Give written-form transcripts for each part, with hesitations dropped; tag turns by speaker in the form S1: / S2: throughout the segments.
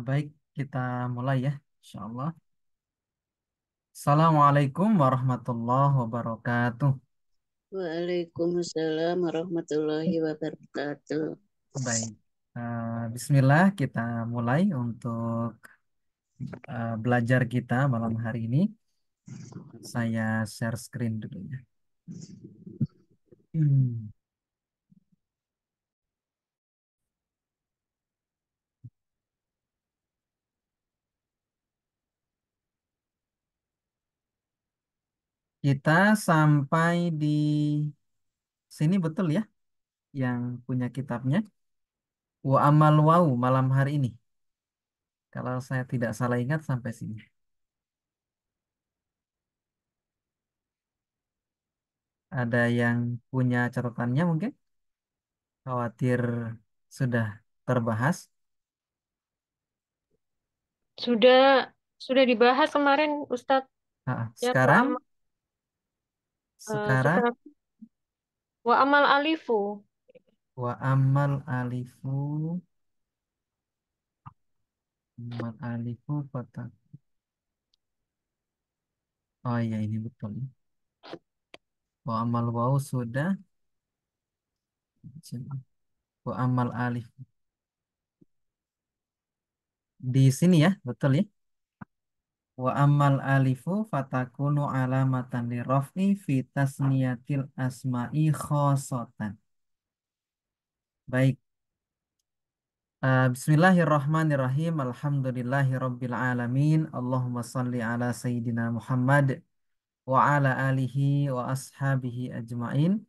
S1: Baik, kita mulai ya, insya Allah. Assalamualaikum warahmatullahi wabarakatuh.
S2: Waalaikumsalam warahmatullahi wabarakatuh.
S1: Baik, Bismillah kita mulai untuk belajar kita malam hari ini. Saya share screen dulu ya. Hmm. Kita sampai di sini betul ya, yang punya kitabnya. Wa amal wau malam hari ini. Kalau saya tidak salah ingat sampai sini. Ada yang punya catatannya mungkin? Khawatir sudah terbahas.
S3: Sudah sudah dibahas kemarin Ustadz ya
S1: Sekarang, sekarang
S3: sekarang wa amal alifu.
S1: wa amal alifu, amal alifu kata. Oh iya ini betul. Wa amal wau sudah. Wa amal alif di sini ya, betul ya. Wa amal alifu fatakunu alamatan li raf'i fi tasniyatil asma'i khosotan. Baik. Bismillahirrahmanirrahim. Alhamdulillahirabbil alamin. Allahumma salli ala sayyidina Muhammad wa ala alihi wa ashabihi ajmain.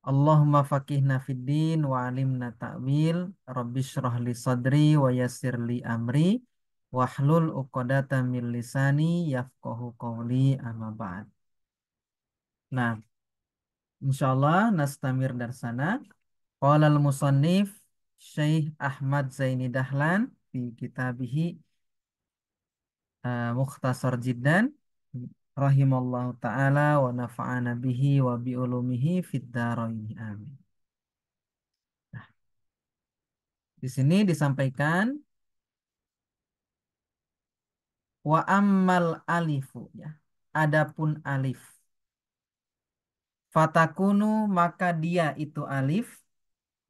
S1: Allahumma faqihna fid din wa alimna ta'wil. Rabbi shrah li sadri wa yassir li amri. Wahlul uqadatan min lisani yafqahu qawli amma ba'd. Nah, insyaallah nastamir dari sana. Qala al-musannif Syekh Ahmad Zaini Dahlan fi kitabihi Mukhtasar Jiddan rahimallahu taala wa nafa'ana bihi wa bi ulumihi fid dharain amin. Nah, di sini disampaikan wa ammal alifu ya. Adapun alif fatakunu maka dia itu alif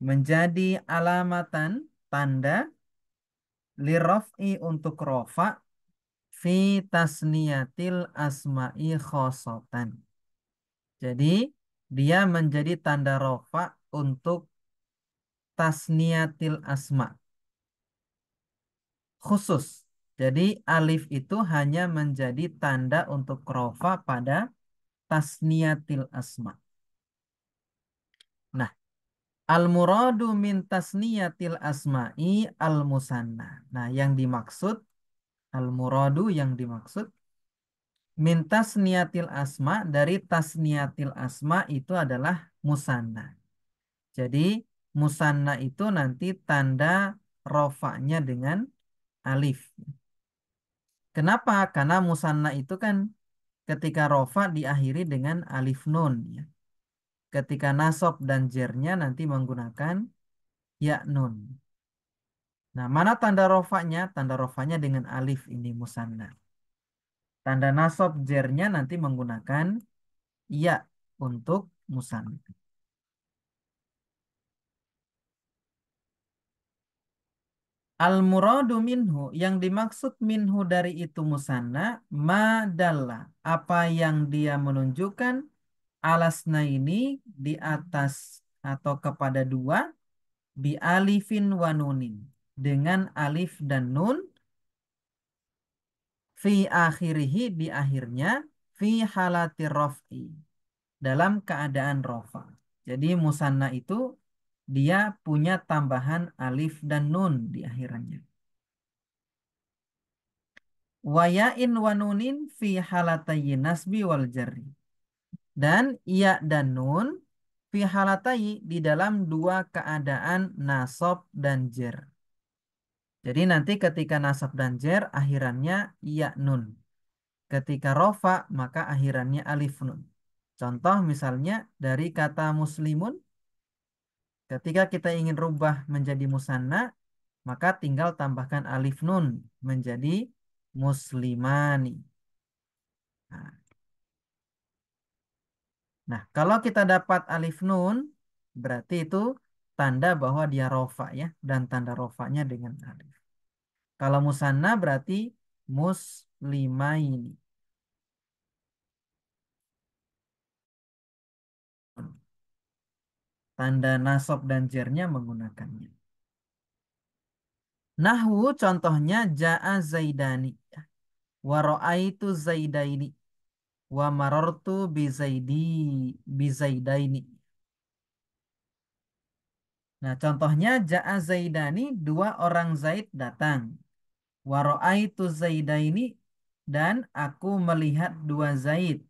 S1: menjadi alamatan tanda liraf'i untuk rofa fi tasniyatil asma'i khosotan. Jadi dia menjadi tanda rofa untuk tasniyatil asma khusus. Jadi alif itu hanya menjadi tanda untuk rofa pada tasniyatil asma. Nah, al-muradu min tasniyatil asma'i al-musanna. Nah, yang dimaksud al-muradu yang dimaksud min tasniyatil asma dari tasniyatil asma itu adalah musanna. Jadi musanna itu nanti tanda rofanya dengan alif. Kenapa? Karena musanna itu kan ketika rofa diakhiri dengan alif nun ya. Ketika nasab dan jernya nanti menggunakan ya nun. Nah, mana tanda rofanya? Tanda rofanya dengan alif ini musanna. Tanda nasab jernya nanti menggunakan ya untuk musanna. Al-muradu minhu yang dimaksud minhu dari itu musanna madalla apa yang dia menunjukkan alasna ini di atas atau kepada dua bi alifin wa nunin dengan alif dan nun fi akhirihi di akhirnya fi halati raf'i dalam keadaan rofa. Jadi musanna itu dia punya tambahan alif dan nun di akhirannya. Wayain wanunin fi halatayi nasbi wal jarri. Dan ya dan nun fi halatayi di dalam dua keadaan nasab dan jer. Jadi nanti ketika nasab dan jer akhirannya ya nun. Ketika rofa maka akhirannya alif nun. Contoh misalnya dari kata muslimun ketika kita ingin rubah menjadi musanna maka tinggal tambahkan alif nun menjadi muslimani. Nah, kalau kita dapat alif nun, berarti itu tanda bahwa dia rofa ya, dan tanda rofanya dengan alif. Kalau musanna berarti muslimaini. Tanda nasab dan jernya menggunakannya. Nahwu contohnya ja'a zaidani. Wa ra'aitu zaidaini. Wa marartu bizaidaini. Nah, contohnya ja'a zaidani, dua orang Zaid datang. Wa ra'aitu zaidaini, dan aku melihat dua Zaid.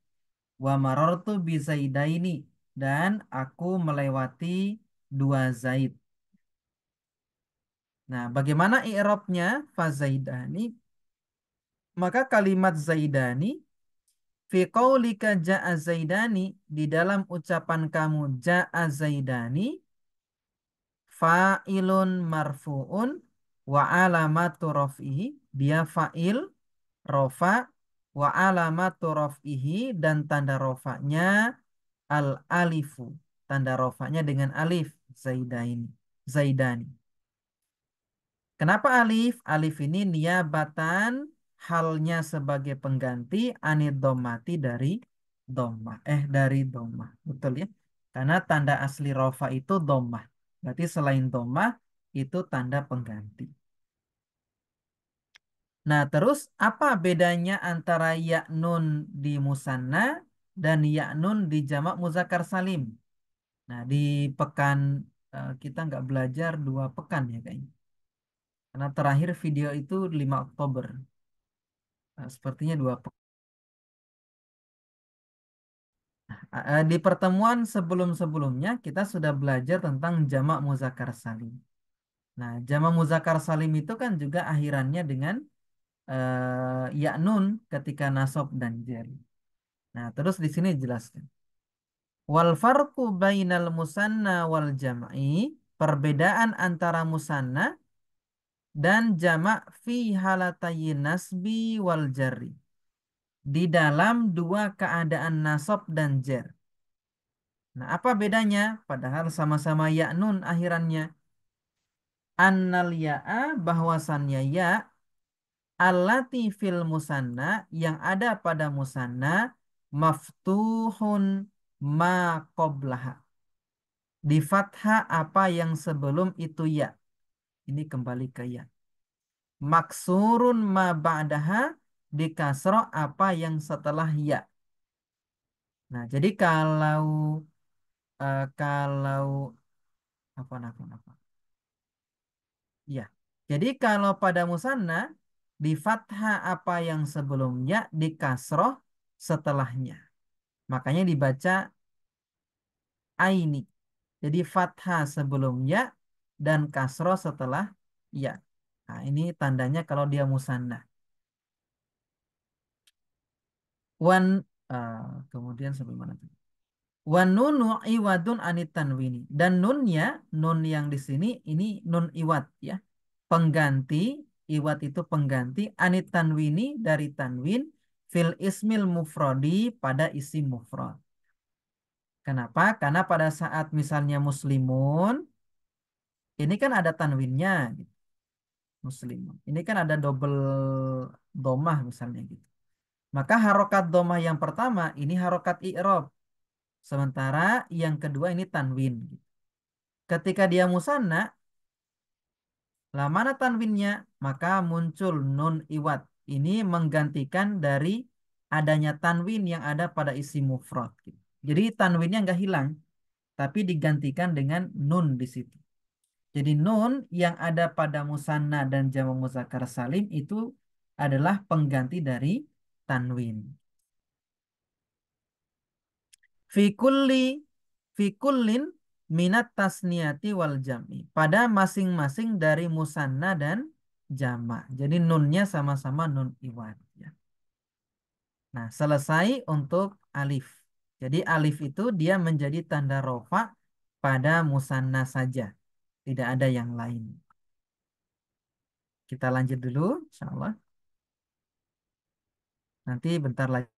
S1: Wa marartu bizaidaini, dan aku melewati dua Zaid. Nah, bagaimana i'rabnya fazaidani? Maka kalimat zaidani fi qaulika ja'a zaidani, di dalam ucapan kamu ja'a zaidani, fa'ilun marfu'un wa alamatu raf'ihi, dia fa'il rofa, wa alamatu raf'ihi, dan tanda rofanya al alifu, tanda rofanya dengan alif, zaidaini, zaidani. Kenapa alif? Alif ini niabatan, halnya sebagai pengganti anid domati, dari dari domah. Betul ya? Karena tanda asli rofa itu domah. Berarti selain domah itu tanda pengganti. Nah, terus apa bedanya antara ya nun di musanna dan ya nun di jamak muzakkar salim? Nah, di pekan kita nggak belajar 2 pekan ya kayaknya. Karena terakhir video itu 5 Oktober. Nah, sepertinya 2 pekan. Di pertemuan sebelum-sebelumnya kita sudah belajar tentang jamak muzakkar salim. Nah, jamak muzakkar salim itu kan juga akhirannya dengan ya nun ketika nasab dan jar. Nah, terus di sini jelaskan. Wal farqu bainal musanna wal jam'i, perbedaan antara musanna dan jamak fi halatayin nasbi wal jarri, di dalam dua keadaan nasab dan jar. Nah, apa bedanya? Padahal sama-sama ya nun akhirannya. Annal ya'a, bahwasannya ya, allati fil musanna, yang ada pada musanna, maftuhun ma qoblaha, di fathah apa yang sebelum itu ya. Ini kembali ke ya. Maksurun ma ba'daha, di kasroh apa yang setelah ya. Nah, jadi kalau apa. Ya. Jadi kalau pada musanna, di fathah apa yang sebelumnya, di kasroh setelahnya. Makanya dibaca aini. Jadi fathah sebelumnya dan kasroh setelah ya. Nah, ini tandanya kalau dia musanna. Wan kemudian sampai mana tuh? Wan nunu iwadun anit tanwini. Dan nunnya, nun yang di sini ini nun iwad ya. Pengganti, iwad itu pengganti anit tanwini, dari tanwin, fil ismil mufrodi, pada isim mufrad. Kenapa? Karena pada saat misalnya muslimun, ini kan ada tanwinnya gitu. Muslimun. Ini kan ada double domah misalnya gitu. Maka harokat domah yang pertama ini harokat i'rob. Sementara yang kedua ini tanwin. Ketika dia musanna, lah mana tanwinnya? Maka muncul nun iwad. Ini menggantikan dari adanya tanwin yang ada pada isim mufrad. Gitu. Jadi tanwinnya nggak hilang, tapi digantikan dengan nun di situ. Jadi nun yang ada pada musanna dan jamak muzakkar salim itu adalah pengganti dari tanwin. Fi kulli fi kullin minat tasniyati wal jam'i. Pada masing-masing dari musanna dan jamak. Jadi nunnya sama-sama nun iwad. Ya. Nah, selesai untuk alif. Jadi alif itu dia menjadi tanda rofa pada musanna saja. Tidak ada yang lain. Kita lanjut dulu, insya Allah. Nanti bentar lagi.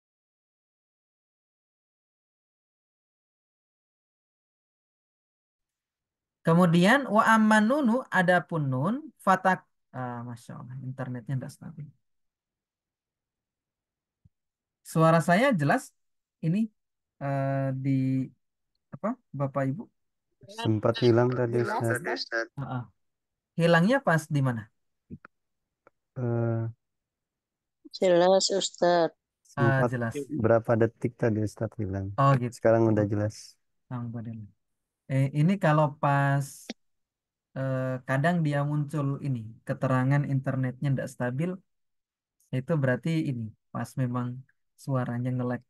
S1: Kemudian wa amman nunu adapun nun fatak Masya Allah internetnya tidak stabil. Suara saya jelas ini di apa Bapak Ibu?
S4: Sempat hilang tadi
S2: Jelas,
S4: Ustaz.
S2: Ustaz.
S1: Hilangnya pas di mana?
S4: Eh,
S2: Jelas, Ustaz.
S4: sempat
S1: Jelas.
S4: berapa detik tadi Ustaz hilang.
S1: Oh gitu.
S4: Sekarang udah jelas.
S1: Alhamdulillah. Ini kalau pas kadang dia muncul ini keterangan internetnya tidak stabil, itu berarti ini pas memang suaranya nge-lag.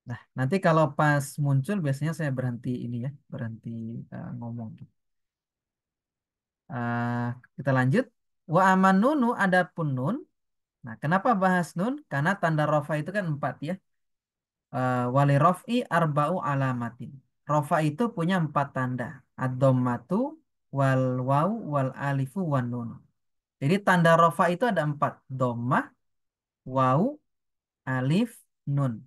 S1: Nah, nanti kalau pas muncul biasanya saya berhenti ini ya, berhenti ngomong. Eh, kita lanjut. Wa aman nunu adapun nun. Nah, kenapa bahas nun? Karena tanda rofa itu kan 4 ya. Wali rof'i arba'u alamatin. Rofa itu punya 4 tanda. Ad-dhammatu wal waw wal alifu wan nun. Jadi tanda rofa itu ada 4. Dhammah, waw, alif, nun.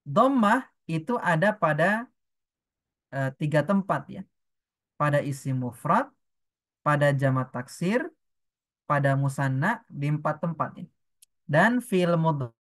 S1: Dhammah itu ada pada 3 tempat ya. Pada isim mufrad, pada jamak taksir, pada musanna di 4 tempat ya. Dan fi'il mudhari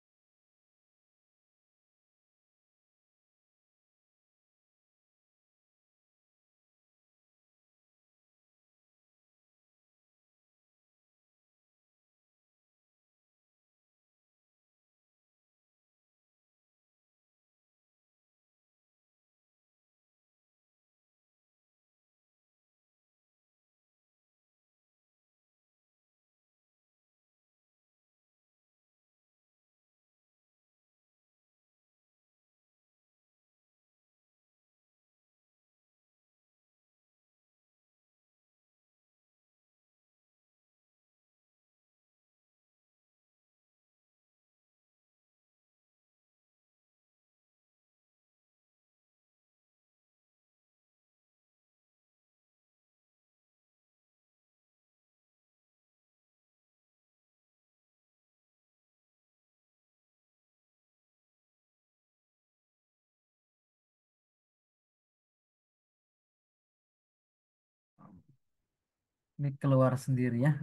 S1: ini keluar sendiri ya.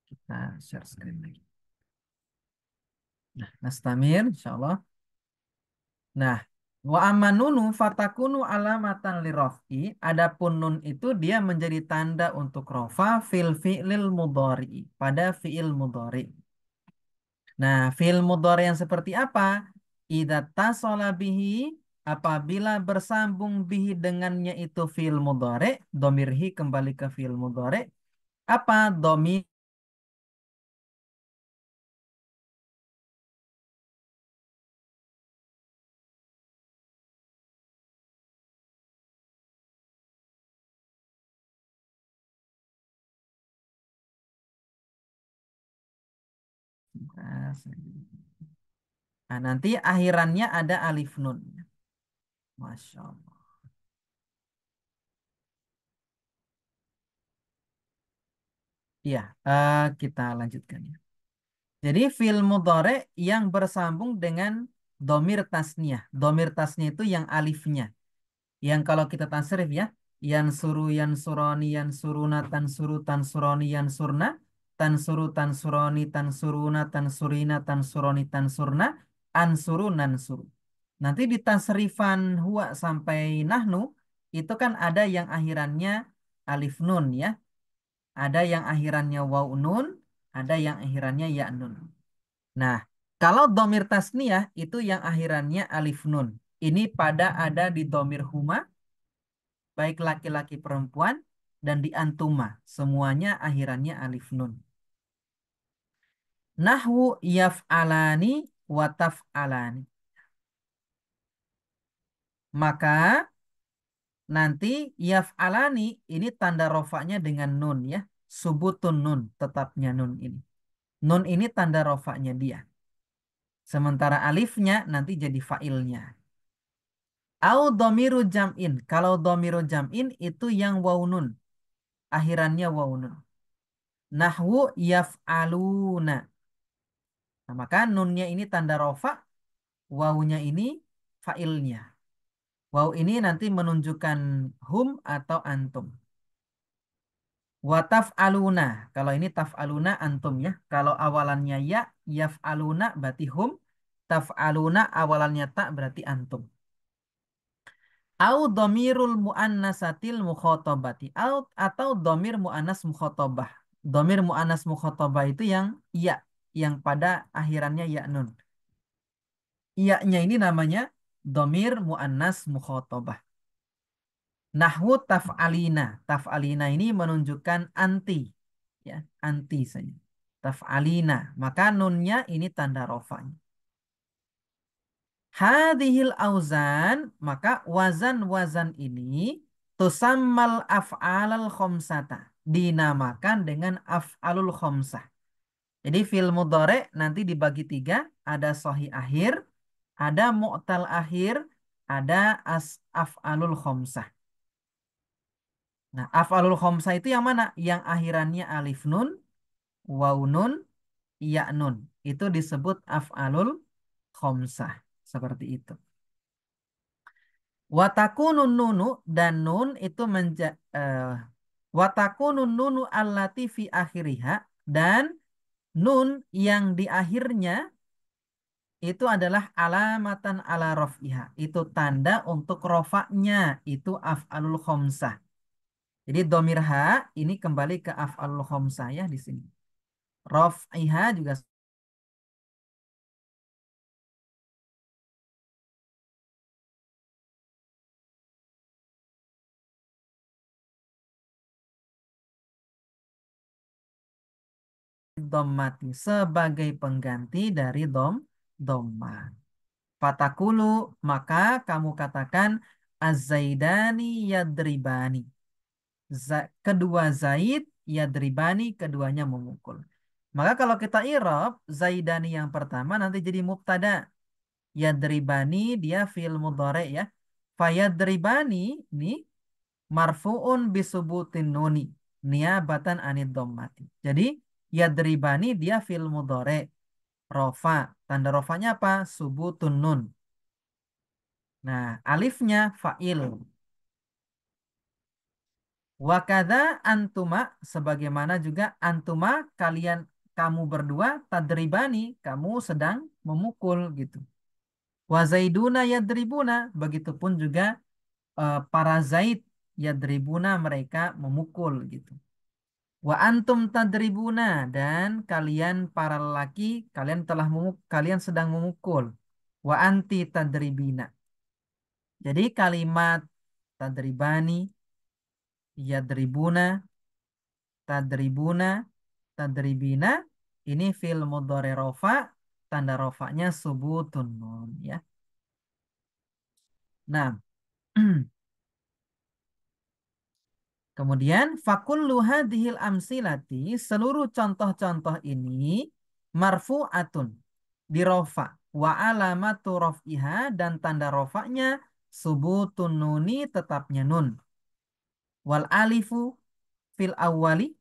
S1: Kita share screen lagi. Nah, nastamir insyaallah. Nah, wa amma nunu fatakunu alamatan liraf'i. Adapun nun itu dia menjadi tanda untuk rofa fil fi'lil mudhari. Pada fi'il mudhari. Nah, fi'il mudhari yang seperti apa? Idza tasala bihi apabila bersambung bihi dengannya itu fi'il mudhari, domirhi kembali ke fi'il mudhari. Apa domir Nah, nanti akhirannya ada alif nun. Masya Allah. Iya, kita lanjutkan ya. Jadi fil mudhari yang bersambung dengan domir tasniyah. Domir tasniyah itu yang alifnya. Yang kalau kita tasrif ya, yansuru yansuroni yansuruna tansuru tansuroni yansurna tansuru tansuroni tansuruna tansurina tansuroni tansurna ansuru nansuru. Nanti di tasrifan huwa sampai nahnu itu kan ada yang akhirannya alif nun ya, ada yang akhirannya waw nun, ada yang akhirannya ya nun. Nah, kalau domir tasniyah itu yang akhirannya alif nun. Ini pada ada di domir huma baik laki-laki perempuan dan di antuma semuanya akhirannya alif nun. Nahwu yaf'alani wa taf'alani. Maka nanti yaf'alani ini tanda rofaknya dengan nun ya. Subutun nun tetapnya nun ini. Nun ini tanda rofaknya dia. Sementara alifnya nanti jadi fa'ilnya. Au domiru jam'in. Kalau domiru jam'in itu yang waw nun. akhirannya waw nun. Nahwu yaf'aluna. Nah, maka nunnya ini tanda rofa, wawunya ini fa'ilnya. Waw ini nanti menunjukkan hum atau antum. Wa taf'aluna. Kalau ini taf'aluna antum ya. Kalau awalannya ya, yaf'aluna berarti hum. Taf'aluna awalannya tak berarti antum. Au domirul mu'annasatil mukhotobati. Atau domir mu'annas mukhotobah. Domir mu'annas mukhotobah itu yang ya. Yang pada akhirannya ya nun. Iya-nya ini namanya domir mu'annas mukhotobah. Nahwu taf'alina. Taf'alina ini menunjukkan anti. Ya, anti saja. Taf'alina. Maka nunnya ini tanda rofanya. Hadhil auzan. Maka wazan-wazan ini tusammal af'alal khomsata. Dinamakan dengan af'alul khomsah. Jadi fil mudhari nanti dibagi tiga. Ada sahih akhir. Ada mu'tal akhir. Ada af'alul khomsah. Nah, af'alul khomsah itu yang mana? Yang akhirannya alif nun, waw nun, ya nun. Itu disebut af'alul khomsah. Seperti itu. Watakunun nunu dan nun itu watakunun nunu allati fi akhiriha dan nun yang di akhirnya itu adalah alamatan ala rof'iha. Itu tanda untuk rofaknya. Itu af'alul khomsah. Jadi domir ha ini kembali ke af'alul khomsah ya di sini. Rof'iha juga dhammati sebagai pengganti dari dhammah. Fatakulu maka kamu katakan az-zaidani yadribani. Kedua Zaid yadribani keduanya memukul. Maka kalau kita i'rab Zaidani yang pertama nanti jadi mubtada. Yadribani dia fi'il mudhari ya. Fayadribani ini marfu'un bisubutin nuni niabatan anid dhammati. Jadi yadribani dia fi'il mudhari. Rofa. Tanda rofanya apa? Subutun nun. Nah, alifnya fa'il. Wakada antuma sebagaimana juga antuma kalian kamu berdua tadribani kamu sedang memukul gitu. Wa zaiduna yadribuna begitupun juga para zaid yadribuna mereka memukul gitu. Wa antum tadribuna dan kalian para lelaki kalian kalian sedang memukul. Wa anti tadribina. Jadi kalimat tadribani yadribuna tadribuna, tadribina, ini fil mudhari rofa, tanda rofanya subutun nun ya. Nah, kemudian fakullu hadhil amsilati, seluruh contoh-contoh ini marfu'atun dirofa wa alamatu rof'iha dan tanda rofanya subutun nuni tetapnya nun. Wal alifu fil awwali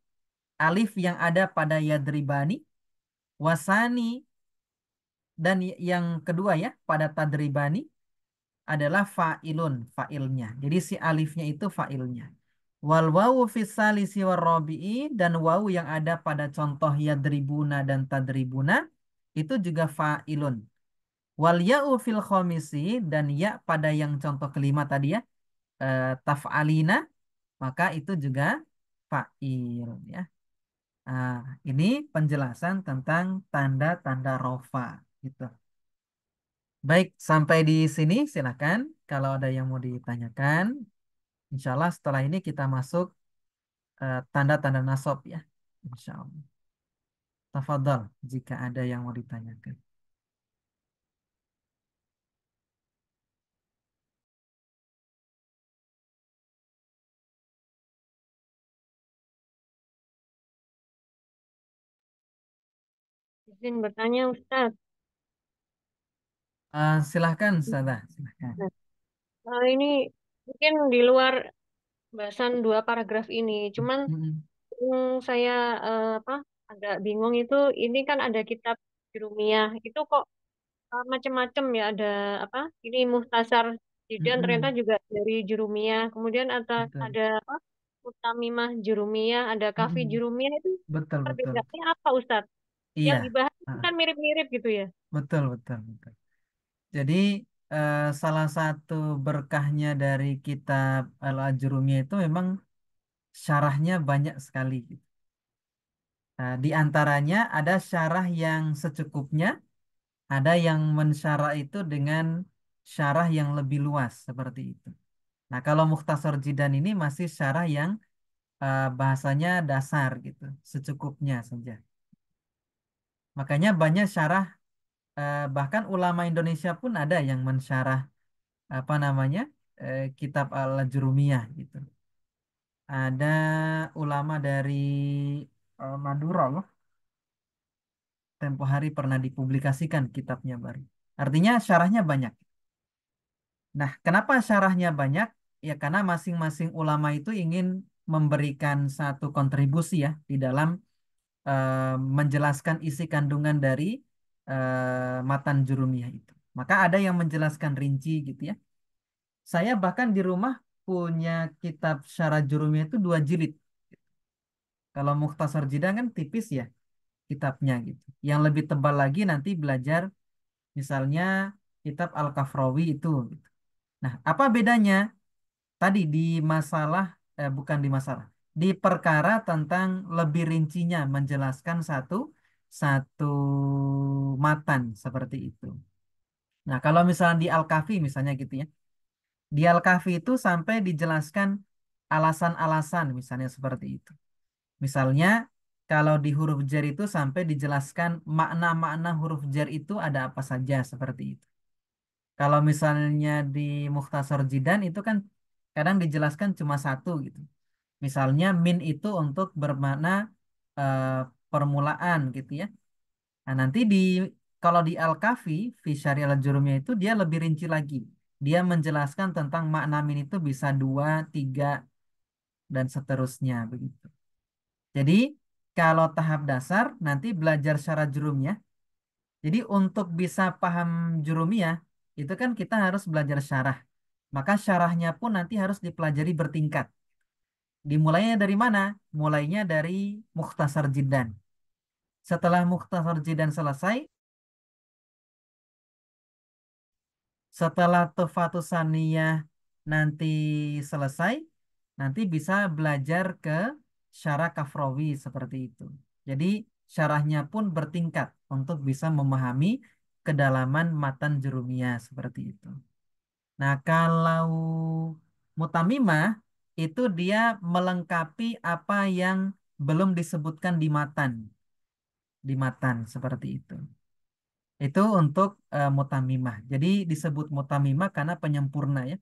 S1: alif yang ada pada yadribani wasani dan yang kedua ya pada tadribani adalah fa'ilun, fa'ilnya. Jadi si alifnya itu fa'ilnya. Wal wawu fis salisi warrabi'i dan wawu yang ada pada contoh yadribuna dan tadribuna itu juga fa'ilun. Wal ya'u fil khomisi dan ya pada yang contoh kelima tadi ya taf'alina maka itu juga fa'il ya. Nah, ini penjelasan tentang tanda-tanda rofa gitu. Baik, sampai di sini silakan. Kalau ada yang mau ditanyakan, insya Allah setelah ini kita masuk tanda-tanda nasab ya. Insya Allah. Tafadhal jika ada yang mau ditanyakan.
S3: Izin bertanya, Ustadz.
S1: Silahkan, Sada. Silahkan.
S3: Nah, ini mungkin di luar pembahasan dua paragraf ini. Cuman
S1: Mm-mm.
S3: saya apa agak bingung itu ini kan ada kitab Jurumiyah itu kok macam-macam ya ada apa ini Muhtasar Jidan ternyata
S1: Mm-mm.
S3: juga dari Jurumiyah. Kemudian
S1: Betul.
S3: ada apa Utamimah Jurumiyah, ada Kafi
S1: Mm-mm.
S3: Jurumiyah itu
S1: Betul, betul.
S3: perbedaannya apa Ustadz? Yang
S1: Iya.
S3: dibahas itu
S1: Ah,
S3: kan mirip-mirip gitu ya.
S1: betul, betul, betul. Jadi salah satu berkahnya dari kitab Al-Ajurumiyah itu memang syarahnya banyak sekali, gitu. Nah, di antaranya ada syarah yang secukupnya, ada yang mensyarah itu dengan syarah yang lebih luas seperti itu. Nah, kalau Mukhtasar Jidan ini masih syarah yang bahasanya dasar gitu, secukupnya saja. Makanya banyak syarah, bahkan ulama Indonesia pun ada yang mensyarah apa namanya kitab Al-Jurumiyah gitu. Ada ulama dari Madura loh, tempo hari pernah dipublikasikan kitabnya baru. Artinya syarahnya banyak. Nah, kenapa syarahnya banyak? Ya karena masing-masing ulama itu ingin memberikan satu kontribusi ya di dalam menjelaskan isi kandungan dari matan jurumiyah itu. Maka ada yang menjelaskan rinci gitu ya. Saya bahkan di rumah punya kitab syarah jurumiyah itu 2 jilid. Kalau Mukhtasar Jidan kan tipis ya kitabnya gitu. Yang lebih tebal lagi nanti belajar misalnya kitab Al-Kafrawi itu, gitu. Nah, apa bedanya? Tadi di masalah, bukan di masalah, di perkara tentang lebih rincinya menjelaskan satu satu matan seperti itu. Nah, kalau misalnya di Al-Kafi misalnya gitu ya. Di Al-Kafi itu sampai dijelaskan alasan-alasan misalnya seperti itu. Misalnya kalau di huruf jar itu sampai dijelaskan makna-makna huruf jar itu ada apa saja seperti itu. Kalau misalnya di Mukhtasar Jidan itu kan kadang dijelaskan cuma satu gitu. Misalnya min itu untuk bermakna eh, permulaan gitu ya. Nah, nanti kalau di Al-Kafi, fi Syari al-Jurumiyah itu dia lebih rinci lagi. Dia menjelaskan tentang makna min itu bisa dua, tiga, dan seterusnya begitu. Jadi kalau tahap dasar nanti belajar syarat jurumiyah. Jadi untuk bisa paham jurumiyah itu kan kita harus belajar syarah. Maka syarahnya pun nanti harus dipelajari bertingkat. Dimulainya dari mana? Mulainya dari Mukhtasar Jidan. Setelah Mukhtasar Jidan selesai, setelah Tufatus Saniyah nanti selesai, nanti bisa belajar ke syarah Kafrawi seperti itu. Jadi syarahnya pun bertingkat untuk bisa memahami kedalaman matan jurumiyah seperti itu. Nah, kalau mutamimah itu dia melengkapi apa yang belum disebutkan di matan seperti itu. Itu untuk mutamimah. Jadi disebut mutamimah karena penyempurna ya.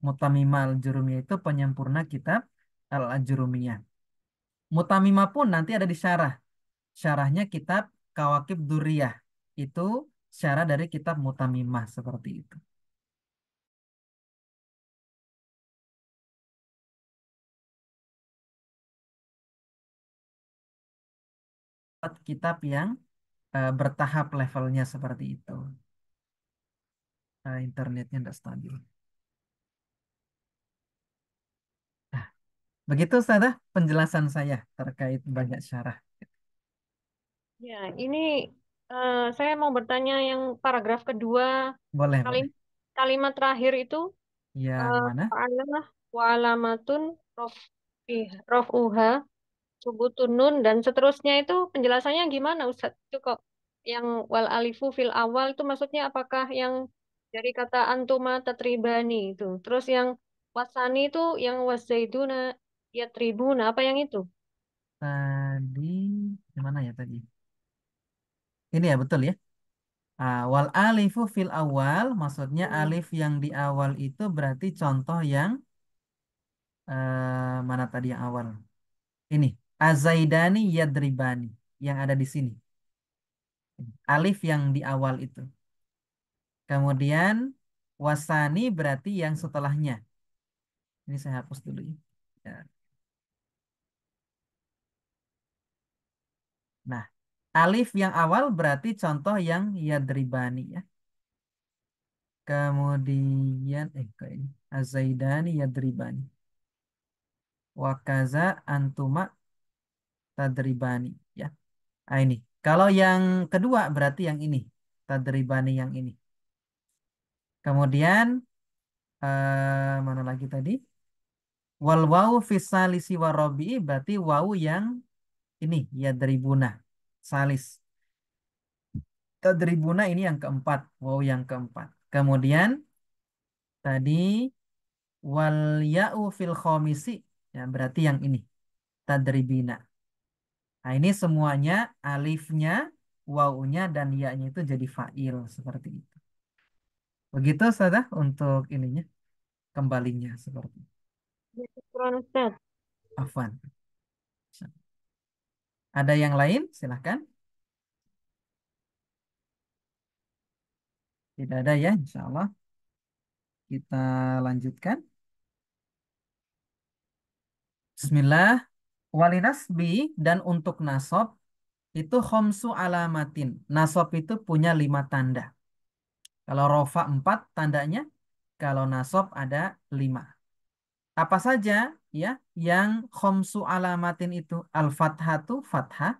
S1: Mutamimah al-Jurumiyah itu penyempurna kitab al-Jurumiyah. Mutamimah pun nanti ada di syarah. Syarahnya kitab Kawakib Duriyah. Itu syarah dari kitab mutamimah seperti itu. Kitab yang bertahap levelnya seperti itu. Internetnya tidak stabil. Nah, begitu saja penjelasan saya terkait banyak syarah.
S3: Ya, ini saya mau bertanya yang paragraf kedua
S1: Boleh, boleh.
S3: kalim kalimat terakhir itu
S1: Yang mana?
S3: adalah wa'alamatun rofuha subutun nun dan seterusnya itu penjelasannya gimana Ustadz? Itu kok yang wal alifu fil awal itu maksudnya apakah yang dari kata antuma tatribani itu. Terus yang wasani itu yang wazaiduna yatribuna apa yang itu?
S1: Tadi, gimana ya tadi? Ini ya betul ya. Wal alifu fil awal, maksudnya
S3: Hmm.
S1: alif yang di awal itu berarti contoh yang mana tadi yang awal? Ini, azaidani yadribani yang ada di sini. Alif yang di awal itu. Kemudian wasani berarti yang setelahnya. Ini saya hapus dulu ya. Ya. Nah, alif yang awal berarti contoh yang yadribani ya. Kemudian kok ini azaidani yadribani. Wakaza antuma tadribani ya. Nah, ini. Kalau yang kedua berarti yang ini. Tadribani yang ini. Kemudian mana lagi tadi? Wal wawu fisalisi warobi berarti wawu yang ini yadribuna salis. Tadribuna ini yang keempat, wawu yang keempat. Kemudian tadi wal ya'u fil khomisi ya berarti yang ini tadribina. Nah, ini semuanya alifnya, wawunya dan ya-nya itu jadi fa'il seperti itu. Begitu saja untuk ininya, kembalinya seperti itu.
S3: Syukran, Ustaz.
S1: Afwan. Ada yang lain? Silahkan. Tidak ada ya, insya Allah. Kita lanjutkan. Bismillah. Walinasbi dan untuk nasab itu khomsu alamatin. Nasab itu punya 5 tanda. Kalau rofa 4 tandanya, kalau nasab ada 5. Apa saja ya yang khomsu alamatin itu? Al-fathatu fathah,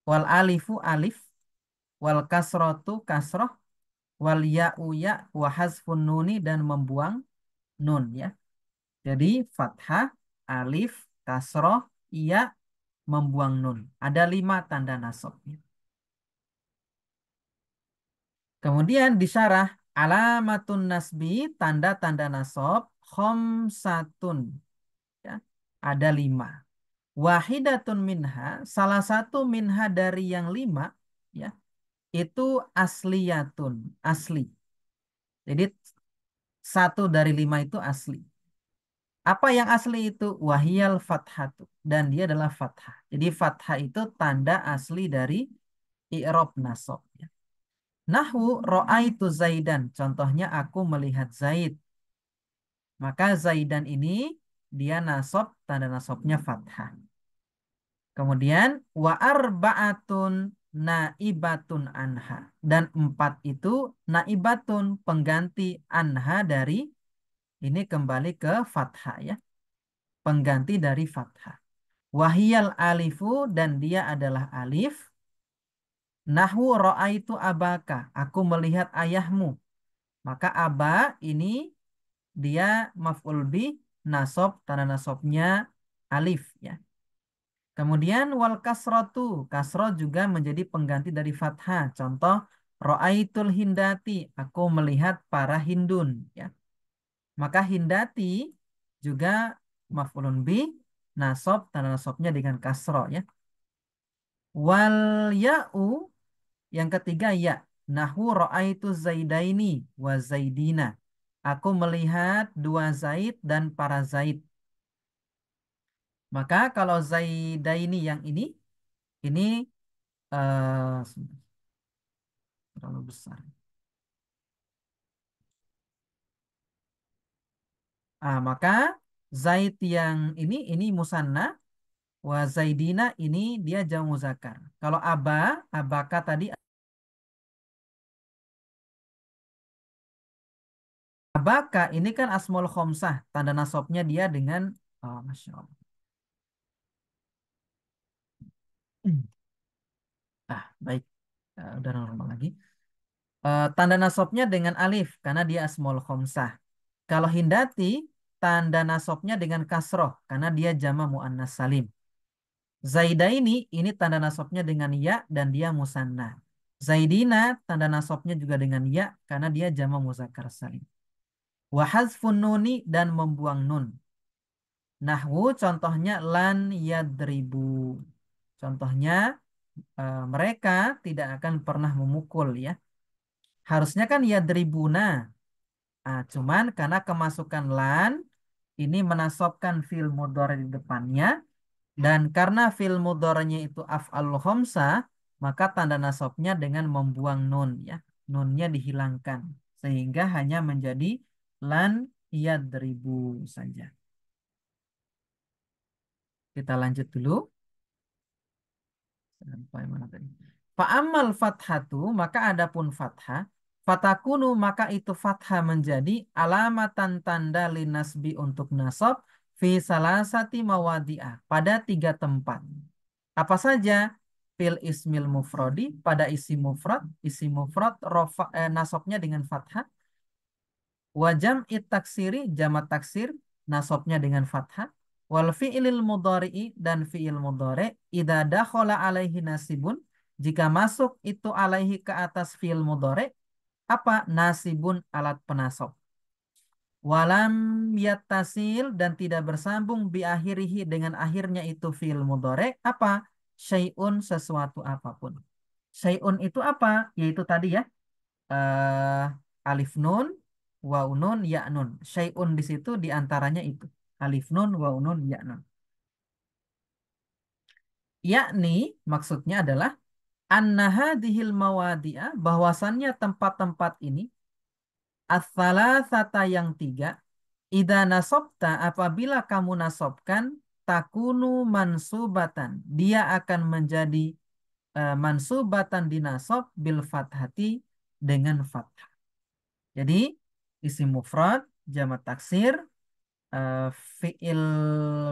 S1: wal alifu alif, wal kasrotu kasroh, wal ya'u ya, wa hazfun nuni dan membuang nun ya. Jadi fathah, alif, kasroh, ya, membuang nun. Ada 5 tanda nasab. Kemudian disyarah alamatun nasbi tanda-tanda nasab khomsatun ya. Ada 5. Wahidatun minha salah satu minha dari yang 5 ya itu asliyatun asli. Jadi satu dari 5 itu asli. Apa yang asli itu? Wahiyal fathatu. Dan dia adalah fathah. Jadi fathah itu tanda asli dari i'rab nasab. Ya. Nahwu ro'aitu Zaidan. Contohnya aku melihat Zaid. Maka Zaidan ini dia nasab, tanda nasabnya fathah. Kemudian wa arba'atun naibatun anha. Dan 4 itu naibatun pengganti anha dari ini kembali ke fathah ya. Pengganti dari fathah. Wahiyal alifu dan dia adalah alif. Nahwu ro'aitu abaka. Aku melihat ayahmu. Maka aba ini dia maf'ul bi nasab tanda nasabnya alif ya. Kemudian wal kasrotu. Kasroh juga menjadi pengganti dari fathah. Contoh ro'aitul hindati. Aku melihat para hindun ya. Maka hindati juga maf'ulun bi nasab tanda nasabnya dengan kasroh ya. Wal ya'u yang ketiga ya. Nahwu ra'aitu zaidaini wa zaidina. Aku melihat 2 Zaid dan para Zaid. Maka kalau zaidaini yang ini sebentar, terlalu besar. Maka Zaid yang ini musanna, wa zaidina ini dia jamu muzakkar. Kalau abaka tadi abaka ini kan asmaul khomsah, tanda nasabnya dia dengan Masya Allah. Baik. Udah normal lagi. Tanda nasabnya dengan alif karena dia asmaul khomsah. Kalau hindati tanda nasabnya dengan kasroh karena dia jama muannas salim. Zaidaini ini tanda nasabnya dengan ya dan dia musanna. Zaidina tanda nasabnya juga dengan ya karena dia jama muzakkar salim. Wa hazfun nuni dan membuang nun. Nahwu contohnya lan yadribu. Contohnya mereka tidak akan pernah memukul ya. Harusnya kan yadribuna. Cuman karena kemasukan lan ini menasobkan fi'il mudhari di depannya dan karena fi'il mudharinya itu af'alul khamsah maka tanda nasabnya dengan membuang nun ya. Nunnya dihilangkan sehingga hanya menjadi lan yadribu saja. Kita lanjut dulu. Sampai mana tadi? Fa'amal fathatu, maka adapun fathah, fatakunu maka itu fathah menjadi alamatan tanda linasbi untuk nasab fi salasati mawadi'ah pada 3 tempat. Apa saja? Fil ismil mufrodi pada isi mufrad nasabnya dengan fathah. Wajam it taksiri jamat taksir nasabnya dengan fathah. Wal fi'ilil mudhari'i dan fi'il mudhari' idza dakhala alaihi nasibun jika masuk itu alaihi ke atas fi'il mudhari' apa nasibun alat penasab. Walam yattasil dan tidak bersambung bi akhirihi dengan akhirnya itu fi'il mudhari' apa syai'un sesuatu apapun. Syai'un itu apa? Yaitu tadi ya eh, alif nun, waw nun, ya nun. Syai'un di situ diantaranya itu. Alif nun, waw nun, ya nun. Yakni maksudnya adalah anna hadhil mawadi'ah bahwasannya tempat-tempat ini as-salasata yang 3 idza nasobta apabila kamu nasobkan takunu mansubatan dia akan menjadi mansubatan dinasob bil fathati dengan fathah. Jadi isim mufrad, jamak taksir, eh, fiil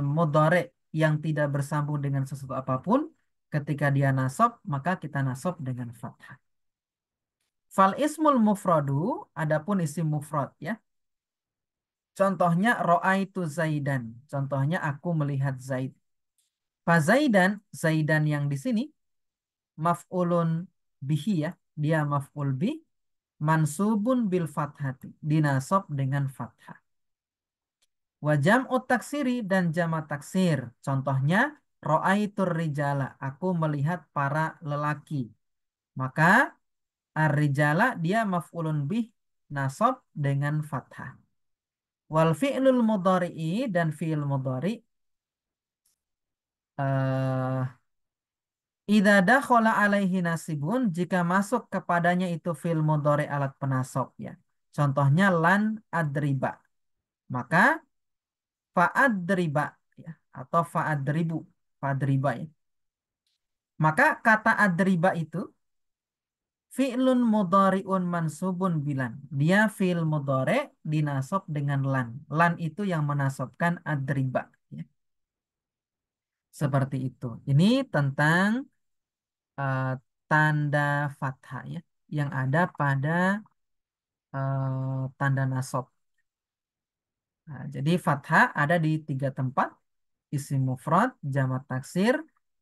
S1: mudhari yang tidak bersambung dengan sesuatu apapun, ketika dia nasab maka kita nasab dengan fathah. Fal ismul mufradu, adapun isim mufrad ya. Contohnya ro'aitu Zaidan. Contohnya aku melihat Zaid. Fa Zaidan, Zaidan yang di sini maf'ulun bihi ya. Dia maf'ul bih mansubun bil fathati. Dinasab dengan fathah. Wajam taksiri dan jama taksir. Contohnya ro'aitur rijala. Aku melihat para lelaki. Maka ar-rijala dia maf'ulun bih nasab dengan fathah. Wal fi'lul mudhari'i dan fi'il mudhari' eh idza dakhala alaihi nasibun jika masuk kepadanya itu fi'il mudhari' alat penasab ya. Contohnya lan adriba. Maka fa'adriba ya atau fa'adribu, fa'adriba ya. Maka kata adriba itu fi'lun mudhari'un mansubun bilan. Dia fi'il mudhari' dinasab dengan lan. Lan itu yang menasabkan adriba ya. Seperti itu. Ini tentang eh, tanda fathah ya yang ada pada tanda nasab. Nah, jadi fathah ada di 3 tempat, isim mufrad, jamak taksir,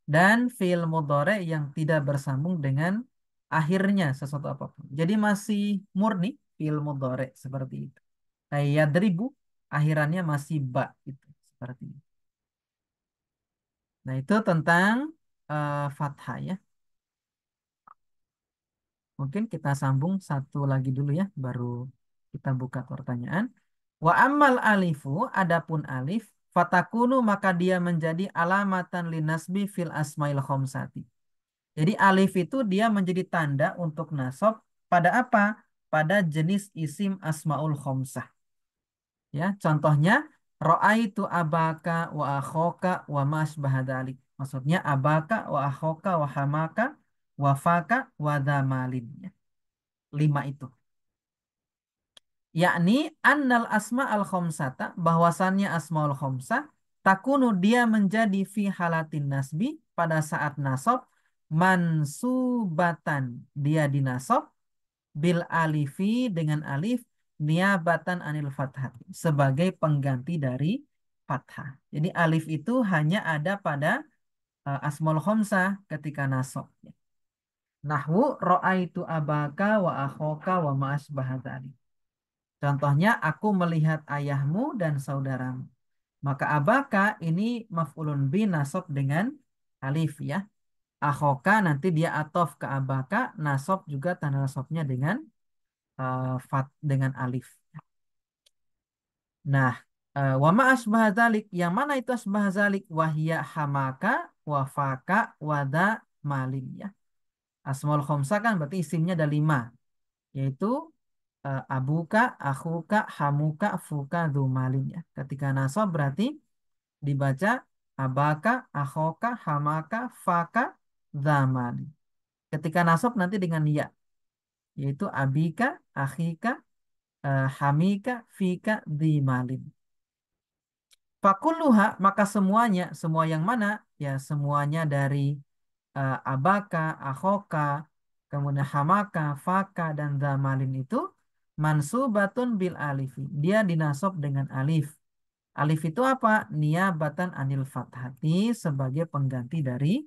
S1: dan fiil mudhari yang tidak bersambung dengan akhirnya sesuatu apapun. Jadi masih murni fiil mudhari seperti itu. Kayak yadribu, akhirannya masih ba itu seperti itu. Nah, itu tentang fathah ya. Mungkin kita sambung satu lagi dulu ya, baru kita buka pertanyaan. Wa ammal alifu, adapun alif, fatakunu maka dia menjadi alamatan linasbi fil asmail khomsati. Jadi alif itu dia menjadi tanda untuk nasab pada apa? Pada jenis isim asmaul khomsah. Ya, contohnya ro'aitu abaka wa akhoka wa masbahadalik. Maksudnya abaka wa akhoka wa hamaka wa faka wa dhamalin. Ya. 5 itu. Yakni annal asma al khomsata bahwasannya asmaul khomsah takunu dia menjadi fi halatin nasbi pada saat nasab mansubatan dia dinasab bil alifi dengan alif niabatan anil fathah sebagai pengganti dari fathah. Jadi alif itu hanya ada pada asmaul khomsah ketika nasab. Nahwu ro'aitu abaka wa akhoka wa ma'asbahadzalik. Contohnya aku melihat ayahmu dan saudaramu. Maka abaka ini maf'ulun bi nasab dengan alif ya. Akhoka nanti dia atof ke abaka, nasab juga tanda nasabnya dengan fat dengan alif. Nah, wa ma asbah dzalik, yang mana itu asbah dzalik? Wahya hamaka, wafaka, wada malin ya. Asmaul khamsah kan berarti isimnya ada 5, yaitu abuka, akhuka, hamuka, fuka, dzumalin ya. Ketika nasab berarti dibaca abaka, akhoka, hamaka, faka, zamali. Ketika nasab nanti dengan ya, yaitu abika, akhika, hamika, fika, dhimalin. Fakulluha, maka semuanya, semua yang mana? Ya semuanya dari abaka, akhoka, kemudian hamaka, faka, dan dhamalin itu mansubatun bil alifi. Dia dinasab dengan alif. Alif itu apa? Niabatan anil fathati, sebagai pengganti dari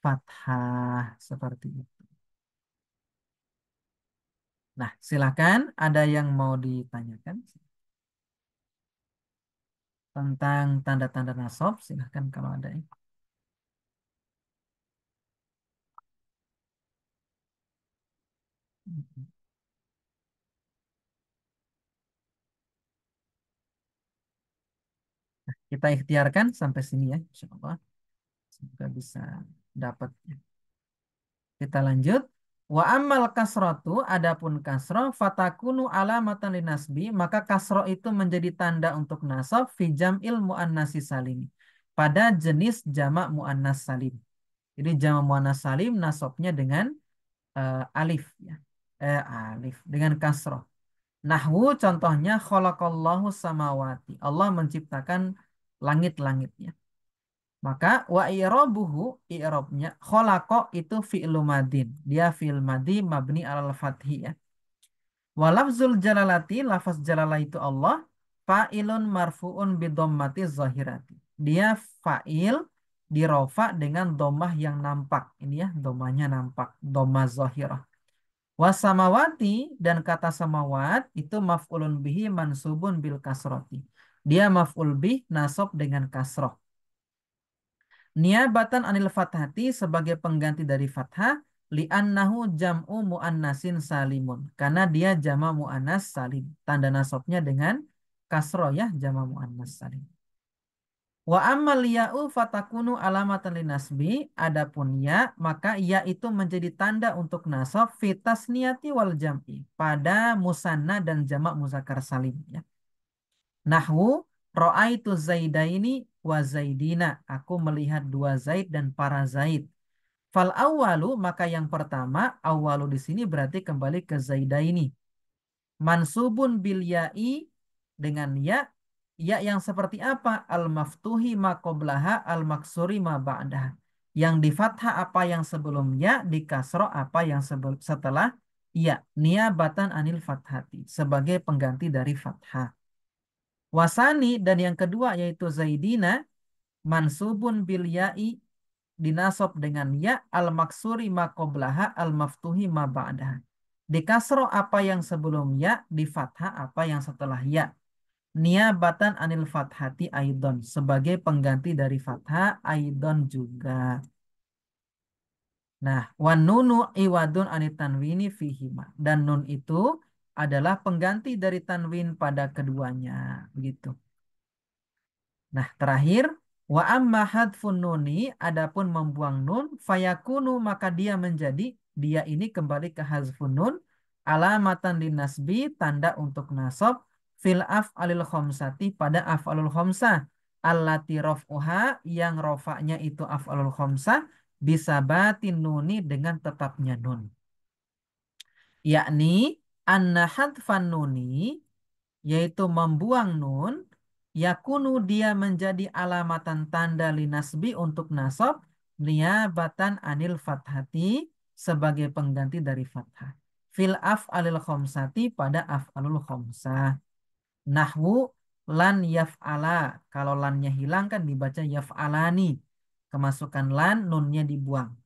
S1: fathah. Seperti itu. Nah, silakan ada yang mau ditanyakan tentang tanda-tanda nasab? Silahkan kalau ada. Kita ikhtiarkan sampai sini ya, insya Allah. Semoga bisa dapat. Kita lanjut. Wa ammal kasrotu, adapun kasroh, fatakunu alamatan linasbi, maka kasroh itu menjadi tanda untuk nasab fi jam'il muannasi salim. Pada jenis jamak muannas salim. Jadi jamak muannas salim nasabnya dengan alif ya. Alif dengan kasroh. Nahwu contohnya khalaqallahu samawati. Allah menciptakan langit-langitnya. Maka wa i'rabuhu, i'rabnya khalaqa itu fi'lu madin. Dia fi'il madi mabni alal fathi ya. Wa lafzul jalalati, lafaz jalalah itu Allah, fa'ilun marfu'un bidhammati zahirati. Dia fa'il dirofa dengan dhammah yang nampak. Ini ya, dhammahnya nampak, dhammah zahirah. Wasamawati, dan kata samawat itu maf'ulun bihi mansubun bil kasroti. Dia maf'ul bih nasab dengan kasroh. Niabatan anil fathati, sebagai pengganti dari fathah, li'annahu jam'u mu'annasin salimun. Karena dia jama mu'annas salim. Tanda nasabnya dengan kasroh ya, jama mu'annas salim. Wa ammal ya'u fatakunu alamatan linasbi. Adapun ya, maka ya itu menjadi tanda untuk nasab fitas niyati wal jam'i. Pada musanna dan jamak muzakkar salim ya. Nahwu ra'aitu zaidaini wa zaidina. Aku melihat dua zaid dan para zaid. Fal awalu, maka yang pertama, awalu di sini berarti kembali ke zaidaini. Mansubun bil ya'i, dengan ya. Ya yang seperti apa? Al maftuhi ma qablaha, al maksuri ma ba'daha. Yang di fathah apa yang sebelum ya, di kasroh apa yang setelah ya. Niabatan anil fathati, sebagai pengganti dari fathah. Wasani, dan yang kedua yaitu zaidina, mansubun bil ya'i, dinasab dengan ya, al maksuri ma qablaha, al maftuhi ma ba'daha. Di kasroh apa yang sebelum ya, di fathah apa yang setelah ya. Niabatan anil fathati aidon, sebagai pengganti dari fathah aidon juga. Nah, wan nunu iwadun anit tanwini fihima, dan nun itu adalah pengganti dari tanwin pada keduanya, begitu. Nah, terakhir, wa amma hadfun nuni, adapun membuang nun, fayakunu, maka dia menjadi, dia ini kembali ke hazfun nun, alamatan linasbi, tanda untuk nasab, fil af'alil khomsati, pada af'alul khomsah, allati rof'uha, yang rofa'nya itu af'alul khomsah, bisa batin nuni, dengan tetapnya nun. Yakni, anna hadfan nuni, yaitu membuang nun, yakunu, dia menjadi alamatan tanda linasbi, untuk nasab, niabatan anil fathati, sebagai pengganti dari fathah. Fil af'alil khomsati, pada af'alul khomsah. Nahwu lan yaf'ala, kalau lannya hilang kan dibaca yaf'alani. Kemasukan lan, nunnya dibuang.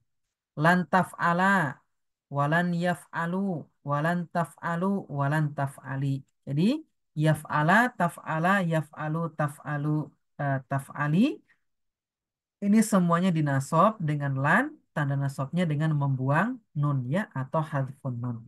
S1: Lan taf'ala, walan yaf'alu, walan taf'alu, walan taf'ali. Jadi yaf'ala, taf'ala, yaf'alu, taf'alu, taf'ali. Ini semuanya dinasab dengan lan, tanda nasabnya dengan membuang nun ya, atau hadfun nun.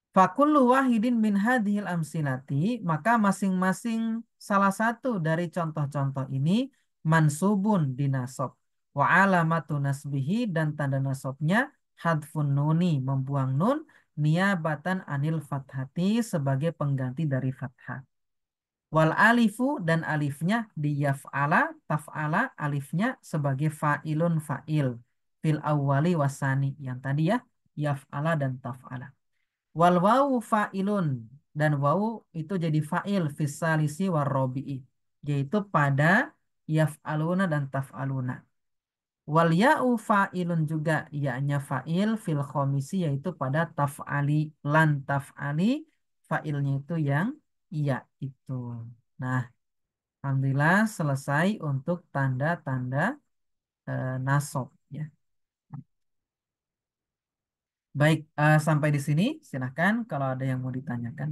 S1: Fakullu wahidin min hadhil amsilati, maka masing-masing salah satu dari contoh-contoh ini mansubun, dinasab. Wa alamatu nasbihi, dan tanda nasabnya hadfun nuni, membuang nun, niabatan anil fathati, sebagai pengganti dari fathah. Wal alifu dan alifnya di yaf'ala, taf'ala, alifnya sebagai fa'ilun fa'il. Fil awwali wasani. Yang tadi ya, yaf'ala dan taf'ala. Wal wawu fa'ilun. Dan wawu itu jadi fa'il fisalisi warrobi'i. Yaitu pada yaf'aluna dan taf'aluna. Wal ya'u fa'ilun juga. Ya-nya fa'il fil khomisi yaitu pada taf'ali. Lan taf'ali fa'ilnya itu yang iya itu. Nah, alhamdulillah selesai untuk tanda-tanda nasab ya. Baik, sampai di sini silahkan kalau ada yang mau ditanyakan.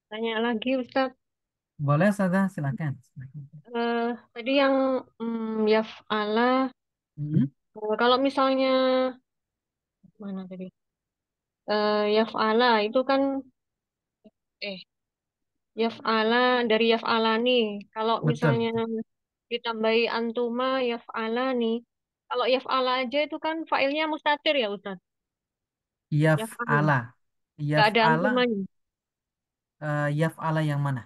S3: Tanya lagi Ustaz.
S1: Boleh saja silakan. Silakan.
S3: Tadi yang yaf'ala,
S1: Hmm,
S3: kalau misalnya mana tadi? Yaf'ala itu kan eh yaf'ala dari yaf'ala nih. Kalau
S1: betul.
S3: misalnya ditambahi antuma yaf'ala nih. Kalau yaf'ala aja itu kan failnya mustatir ya Ustaz. Yaf'ala.
S1: Yaf'ala.
S3: Nggak ada
S1: Yaf'ala,
S3: antumanya.
S1: yaf'ala yang mana?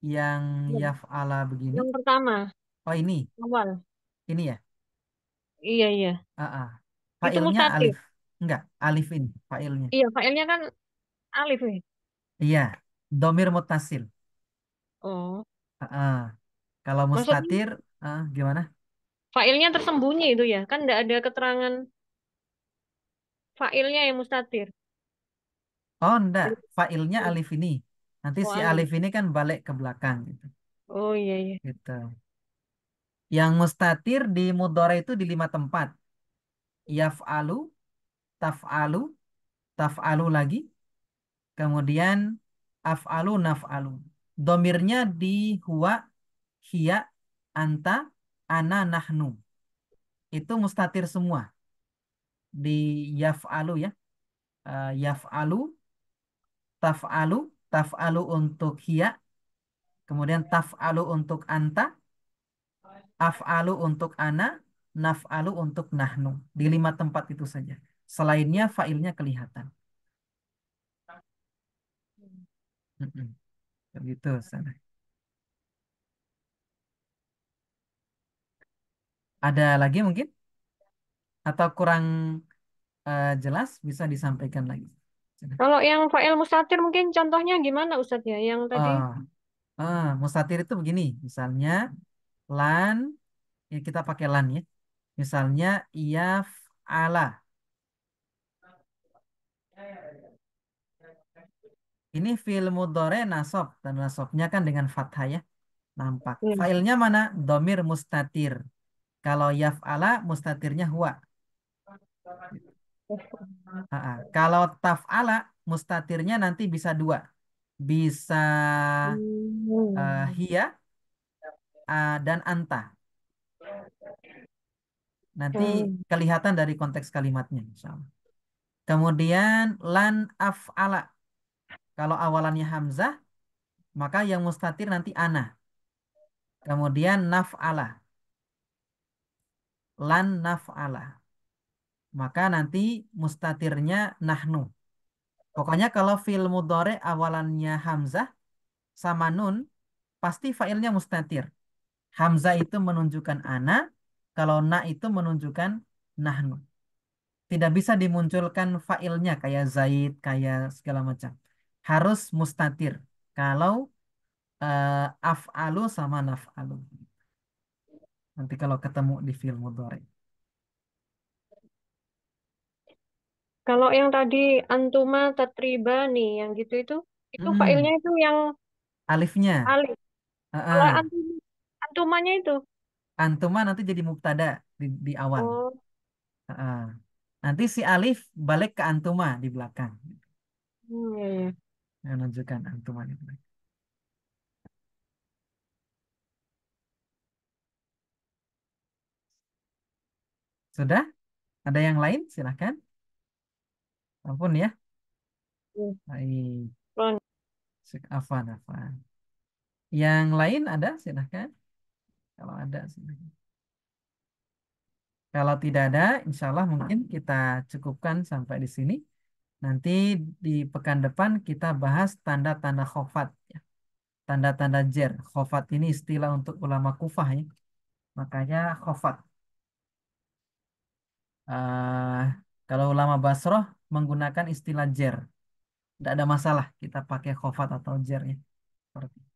S1: Yang
S3: Yang
S1: yaf'ala begini.
S3: yang pertama,
S1: Oh ini,
S3: awal.
S1: ini ya.
S3: Iya, iya.
S1: Ah, ah.
S3: Itu
S1: Failnya
S3: mustatir.
S1: alif. Enggak, alif ini failnya.
S3: Iya, failnya kan alif nih.
S1: Iya, domir mutasil.
S3: Oh,
S1: Ah, ah. Kalau
S3: maksudnya
S1: mustatir, gimana?
S3: failnya tersembunyi itu ya. Kan nggak ada keterangan failnya yang mustatir.
S1: Oh enggak, failnya alif ini. Nanti
S3: Oh,
S1: si
S3: alif.
S1: alif ini kan balik ke belakang gitu.
S3: Oh, iya, iya.
S1: Gitu. Yang mustatir di mudhari itu di 5 tempat. Yaf'alu, taf'alu, taf'alu lagi, kemudian af'alu, naf'alu. Domirnya di huwa, hiya, anta, ana, nahnu. Itu mustatir semua. Di yaf'alu ya. Yaf'alu, taf'alu, taf'alu untuk hiya, kemudian taf'alu untuk anta, af'alu untuk ana, naf'alu untuk nahnu. Di 5 tempat itu saja. Selainnya failnya kelihatan. Mm-mm. Begitu sana. Ada lagi mungkin? Atau kurang jelas bisa disampaikan lagi. Sana.
S3: Kalau yang fa'il mustatir mungkin contohnya gimana Ustaz ya? Yang tadi.
S1: Oh, mustatir itu begini. Misalnya lan, ya kita pakai lan ya. Misalnya yaf ala. Ini fi'il mudhari nasab dan nasabnya kan dengan fathah ya. Nampak.
S3: Hmm.
S1: Failnya mana? Domir mustatir. Kalau yaf'ala mustatirnya huwa. Kalau taf'ala mustatirnya nanti bisa dua. Bisa
S3: Hmm.
S1: hiya dan anta. Nanti
S3: Hmm.
S1: kelihatan dari konteks kalimatnya. Insya Allah. Kemudian lan af'ala. Kalau awalannya hamzah, maka yang mustatir nanti ana. Kemudian naf'ala. Lan naf'ala. Maka nanti mustatirnya nahnu. Pokoknya kalau fi'il mudhari awalannya hamzah sama nun, pasti fa'ilnya mustatir. Hamzah itu menunjukkan ana, kalau na itu menunjukkan nahnu. Tidak bisa dimunculkan fa'ilnya kayak zaid, kayak segala macam. Harus mustatir. Kalau af'alu sama naf'alu. Nanti kalau ketemu di fi'il mudhari.
S3: Kalau yang tadi antuma tatriba nih, yang gitu itu failnya
S1: Mm,
S3: itu yang
S1: alifnya.
S3: alif. Kalau
S1: Heeh.
S3: antumanya itu.
S1: Antuma nanti jadi mubtada di awal.
S3: Oh,
S1: Heeh. Nanti si alif balik ke antuma di belakang.
S3: iya, iya.
S1: Menunjukkan antuma di belakang. Sudah? Ada yang lain? Silahkan. Ampun ya.
S3: Hmm.
S1: Baik.
S3: Ron.
S1: Afan, afan. Yang lain ada, silahkan. Kalau ada, silahkan. Kalau tidak ada, insya Allah mungkin kita cukupkan sampai di sini. Nanti di pekan depan kita bahas tanda-tanda khofat. Ya. Tanda-tanda jer. Khofat ini istilah untuk ulama Kufah ya. Makanya khofat. Eh, Kalau ulama Basroh menggunakan istilah jer. Tidak ada masalah kita pakai khofat atau jer ya. Seperti itu.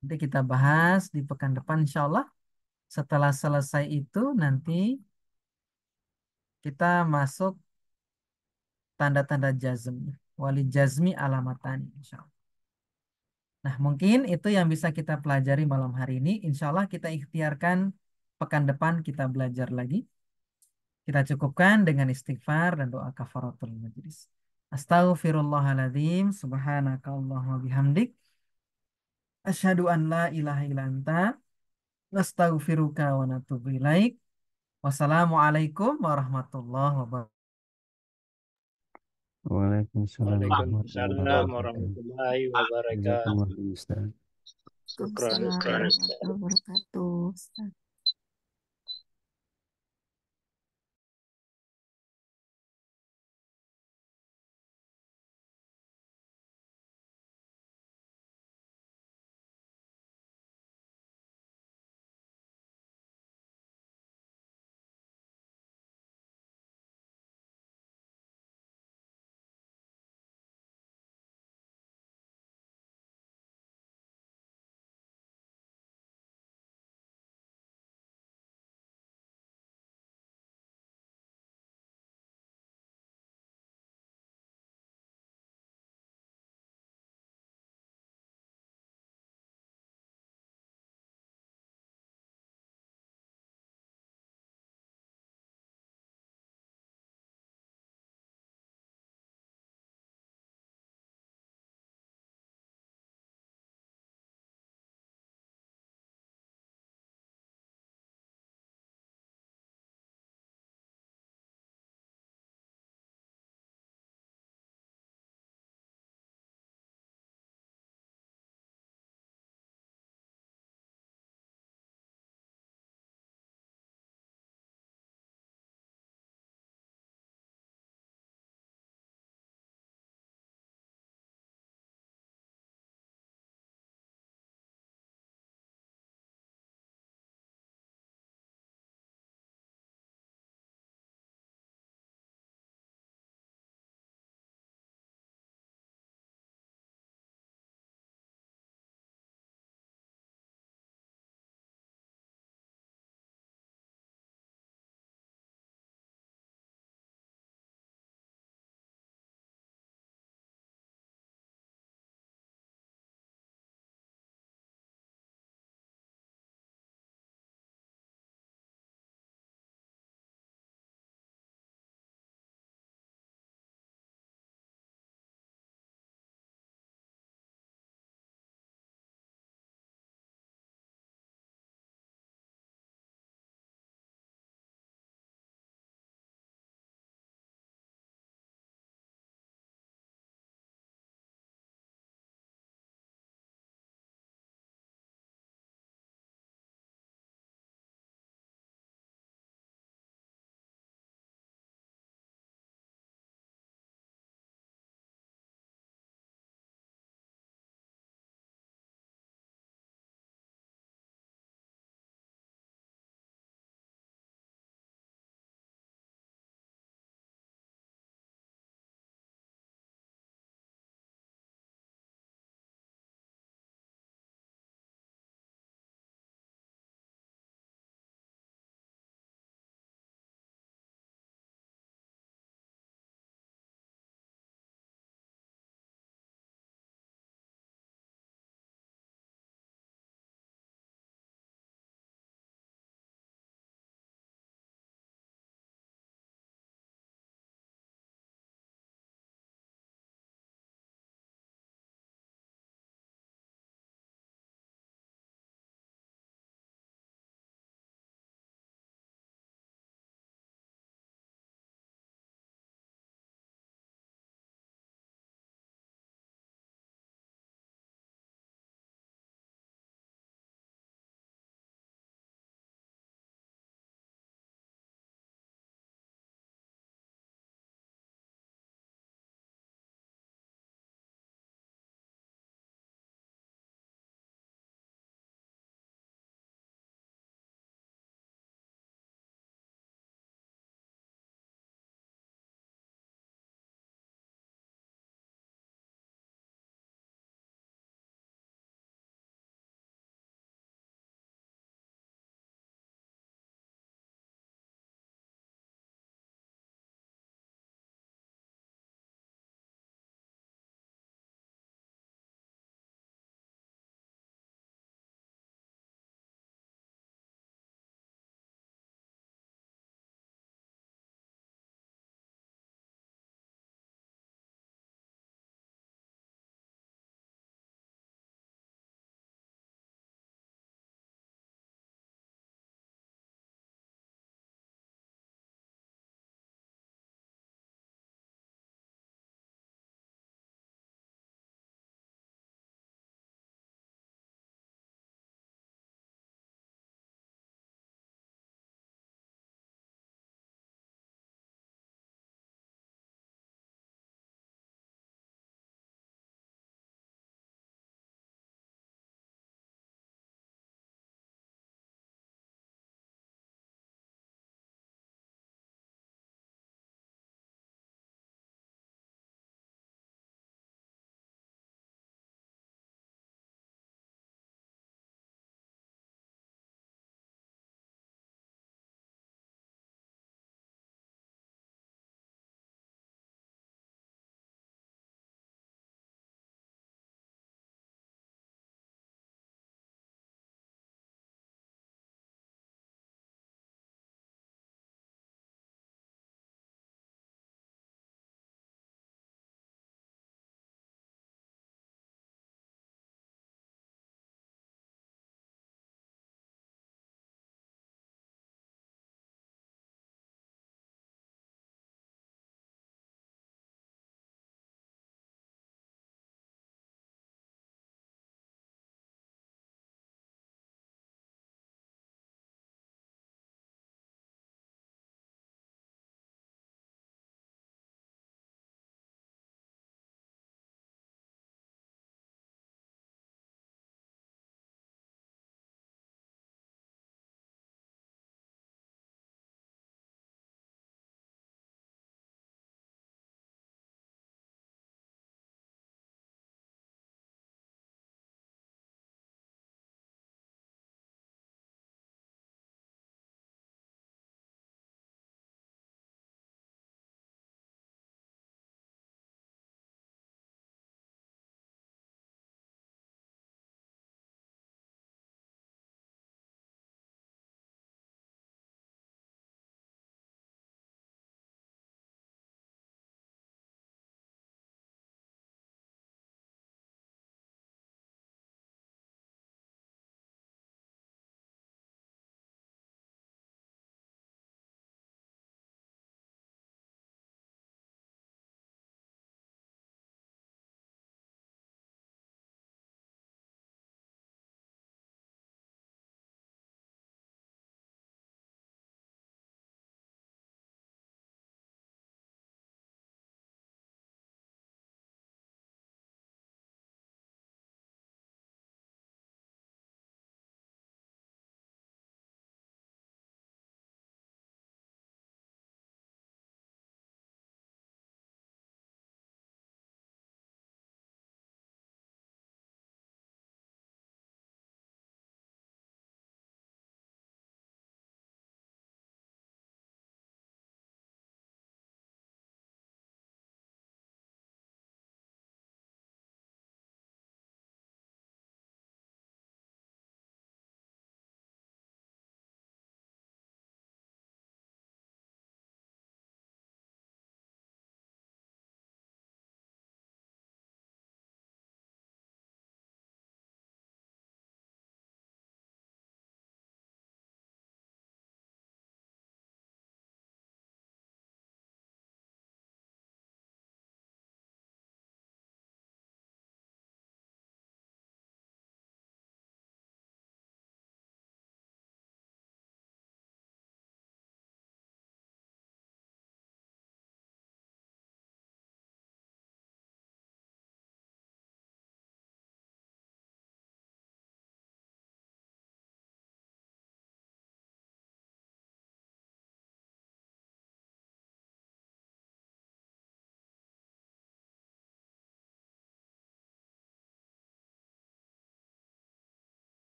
S1: Nanti kita bahas di pekan depan insya Allah. Setelah selesai itu nanti kita masuk tanda-tanda jazm. Wali jazmi alamatani insya Allah. Nah mungkin itu yang bisa kita pelajari malam hari ini. Insya Allah kita ikhtiarkan pekan depan kita belajar lagi. Kita cukupkan dengan istighfar dan doa kafaratul majlis. Astaghfirullahaladzim. Subhanakallahumma bihamdik. Asyhadu an la ilaha illa anta. Nastaghfiruka wa natubu ilaik. Wassalamualaikum warahmatullahi wabarakatuh.
S4: Waalaikumsalam warahmatullahi
S5: Waalaikumsalam
S4: wabarakatuh.
S5: warahmatullahi wabarakatuh.
S4: Jazakumullah Ustaz.
S5: Syukran.
S6: Waalaikumsalam warahmatullahi wabarakatuh. Ustaz.